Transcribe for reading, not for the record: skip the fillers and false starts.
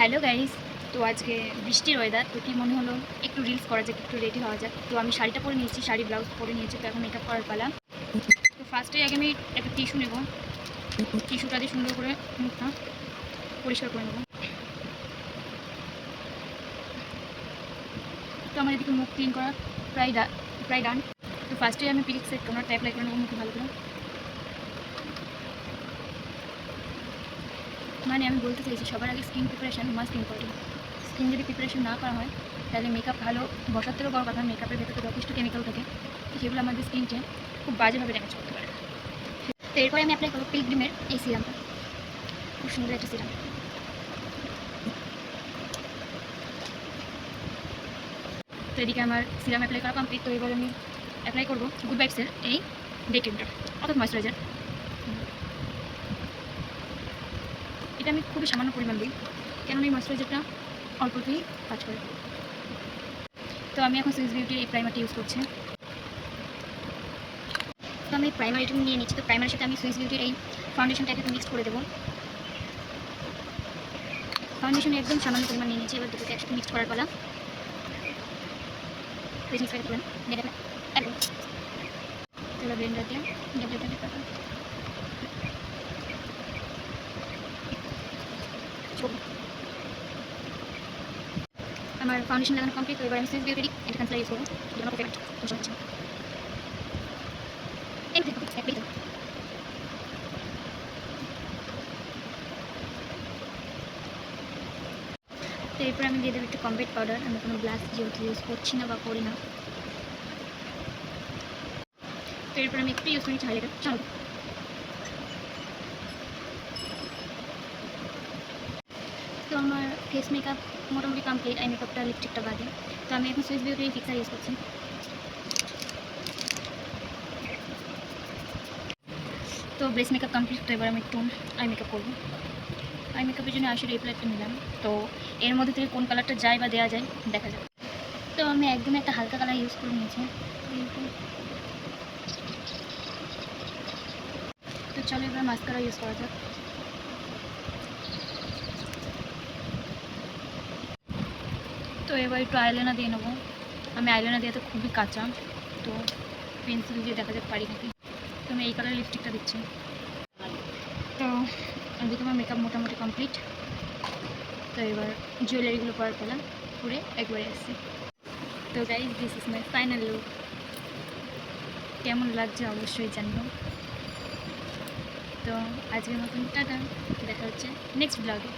Hello guys. তো আজকে বৃষ্টির ওয়েদার, তো কি মনে হলো একটু রিলস করা যাক, একটু রেডি হওয়া যাক। তো আমি শাড়িটা পরে নিয়েছি, শাড়ি ব্লাউজ পরে নিয়েছি, তো এখন মেকআপ করার পালা। তো ফার্স্টে আগে আমি একটা টিস্যু নেব, টিস্যুটা দিয়ে সুন্দর করে মুখটা পরিষ্কার করে নেব। তো আমার এদিকে মুখ ক্লিন করা প্রায় ডান। তো ফার্স্টে আমি পিলিক্সের টোনারটা অ্যাপ্লাই করে নেবো মুখে ভালো করে। মানে আমি বলতে চাইছি সবার আগে skin preparation must important. Skin যদি প্রিপারেশন না করা হয় তাহলে মেকআপ ভালো বসার থেকেও বড় কথা, মেকআপের ভেতরে যথেষ্ট কেমিক্যাল থাকে, তো সেগুলো আমাদের স্কিনকে খুব বাজেভাবে ড্যামেজ করতে পারে। তো এরপরে আমি অ্যাপ্লাই করবো পিলগ্রিমের এই সিরামটা, খুব সুন্দর একটা সিরাম। তো এদিকে আমার সিরাম অ্যাপ্লাই করা কমপ্লিট। তো এবার আমি অ্যাপ্লাই করবো গুড ভাইবসের এই ডে ক্রিমটা অর্থাৎ ময়েশ্চারাইজার। এটা আমি খুবই সামান্য পরিমাণ দিই, কেননা এই ময়েশ্চারাইজারটা অল্পতেই কাজ করে। তো আমি এখন সুইস বিউটির এই প্রাইমারটা ইউজ করছি। তো আমি প্রাইমার এটা নিয়ে নিচ্ছি। তো প্রাইমারের সাথে আমি সুইস বিউটির এই ফাউন্ডেশনটা একটু মিক্স করে দেবো। ফাউন্ডেশন একদম সামান্য পরিমাণ নিয়ে নিচ্ছি। এবার দুটোকে একসাথে মিক্স করার পালা। মিক্স করে দেবেন একদম। এবার ব্লেন্ডার দিয়ে আমার ফাউন্ডেশন লাগানো কমপ্লিট। তো এবার আমি সুইস বিউটির এটা কনসিলার ইউজ করবো, যেটা পেমেন্ট বসে হচ্ছে। তো এরপর আমি দিয়ে দেবো একটু কমপ্যাক্ট পাউডার। আমি কোনো ব্লাশ যেহেতু ইউজ করছি না বা করি না, তো এরপর আমি একটু ইউজ করেছি হাইলাইটার। চলো, তো আমার ফেস মেকআপ মোটামুটি কমপ্লিট, আই মেকআপটা লিপস্টিকটা বাদে। তো আমি এখন সুইস বিউটির ফিক্সার ইউজ করছি। তো বেস মেকআপ কমপ্লিট। তো এবার আমি একটু আই মেকআপ করবো। আই মেকআপের জন্য আইশ্যাডো এই প্যালেটটা নিলাম। তো এর মধ্যে থেকে কোন কালারটা যায় বা দেওয়া যায় দেখা যাবে। তো আমি একদম একটা হালকা কালার ইউজ করে নিয়েছি। তো চলো এবার মাস্কারা ইউজ করা যাক। তো এবার একটু আইলাইনার দিয়ে নেবো। আমি আইলাইনার দিয়ে তো খুবই কাঁচা, তো পেন্সিল দিয়ে দেখা যাক পারি নাকি। তো আমি এই কালার লিপস্টিকটা দিচ্ছি। তো এদিকে আমার মেকআপ মোটামুটি কমপ্লিট। তো এবার জুয়েলারিগুলো পরার পালা, পরে একবারে আসছি। তো guys, this is my final look. কেমন লাগছে অবশ্যই জানবো। তো আজকের মতন টাটা, দেখা হচ্ছে নেক্সট ব্লগে।